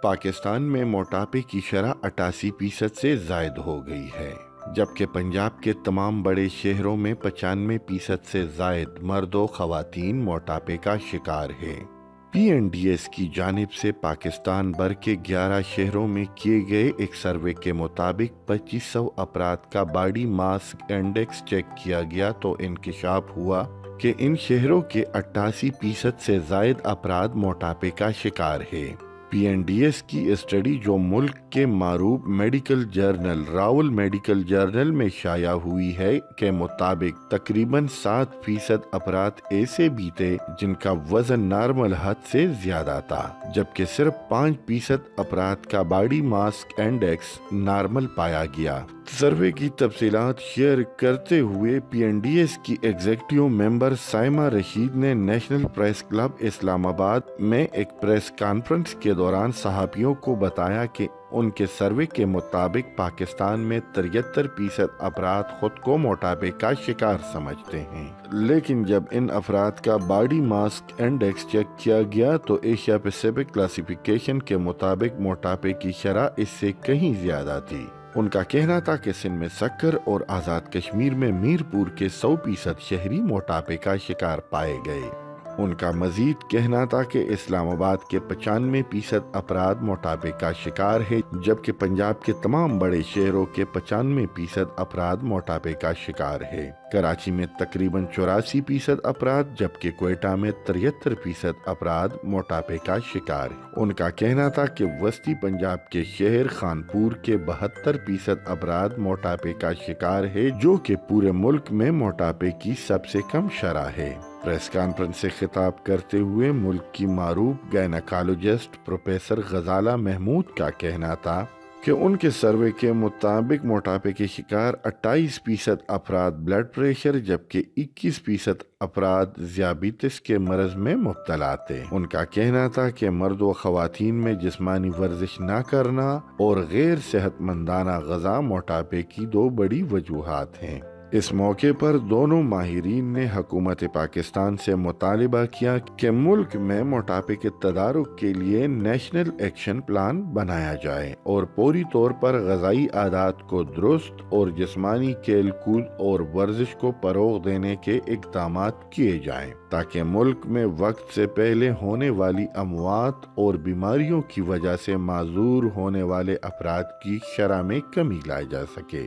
پاکستان میں موٹاپے کی شرح 88% سے زائد ہو گئی ہے، جبکہ پنجاب کے تمام بڑے شہروں میں 95% سے زائد مرد و خواتین موٹاپے کا شکار ہیں۔ PNDS کی جانب سے پاکستان بھر کے 11 شہروں میں کیے گئے ایک سروے کے مطابق 2500 افراد کا باڈی ماس انڈیکس چیک کیا گیا تو انکشاف ہوا کہ ان شہروں کے 88% سے زائد افراد موٹاپے کا شکار ہے۔ PNDS کی اسٹڈی جو ملک کے معروف میڈیکل جرنل راول میڈیکل جرنل میں شائع ہوئی ہے کے مطابق تقریباً 7% افراد ایسے بھی تھے جن کا وزن نارمل حد سے زیادہ تھا، جبکہ صرف 5% افراد کا باڈی ماس انڈیکس نارمل پایا گیا۔ سروے کی تفصیلات شیئر کرتے ہوئے PNDS کی ایگزیکٹو ممبر سائمہ رشید نے نیشنل پریس کلب اسلام آباد میں ایک پریس کانفرنس کے دوران صحافیوں کو بتایا کہ ان کے سروے کے مطابق پاکستان میں 73% افراد خود کو موٹاپے کا شکار سمجھتے ہیں، لیکن جب ان افراد کا باڈی ماس انڈیکس چیک کیا گیا تو ایشیا پیسیفک کلاسیفیکیشن کے مطابق موٹاپے کی شرح اس سے کہیں زیادہ تھی۔ ان کا کہنا تھا کہ سندھ میں سکر اور آزاد کشمیر میں میرپور کے 100% شہری موٹاپے کا شکار پائے گئے۔ ان کا مزید کہنا تھا کہ اسلام آباد کے 95% افراد موٹاپے کا شکار ہے، جبکہ پنجاب کے تمام بڑے شہروں کے 95% افراد موٹاپے کا شکار ہے۔ کراچی میں تقریباً 84% افراد جبکہ کوئٹہ میں 73% افراد موٹاپے کا شکار ہے۔ ان کا کہنا تھا کہ وسطی پنجاب کے شہر خانپور کے 72% افراد موٹاپے کا شکار ہے، جو کہ پورے ملک میں موٹاپے کی سب سے کم شرح ہے۔ پریس کانفرنس سے خطاب کرتے ہوئے ملک کی معروف گائنیکالوجسٹ پروفیسر غزالہ محمود کا کہنا تھا کہ ان کے سروے کے مطابق موٹاپے کے شکار 28% افراد بلڈ پریشر جبکہ 21% افراد ذیابیطس کے مرض میں مبتلا تھے۔ ان کا کہنا تھا کہ مرد و خواتین میں جسمانی ورزش نہ کرنا اور غیر صحت مندانہ غذا موٹاپے کی 2 بڑی وجوہات ہیں۔ اس موقع پر دونوں ماہرین نے حکومت پاکستان سے مطالبہ کیا کہ ملک میں موٹاپے کے تدارک کے لیے نیشنل ایکشن پلان بنایا جائے اور فوری طور پر غذائی عادات کو درست اور جسمانی کھیل کود اور ورزش کو فروغ دینے کے اقدامات کیے جائیں تاکہ ملک میں وقت سے پہلے ہونے والی اموات اور بیماریوں کی وجہ سے معذور ہونے والے افراد کی شرح میں کمی لائی جا سکے۔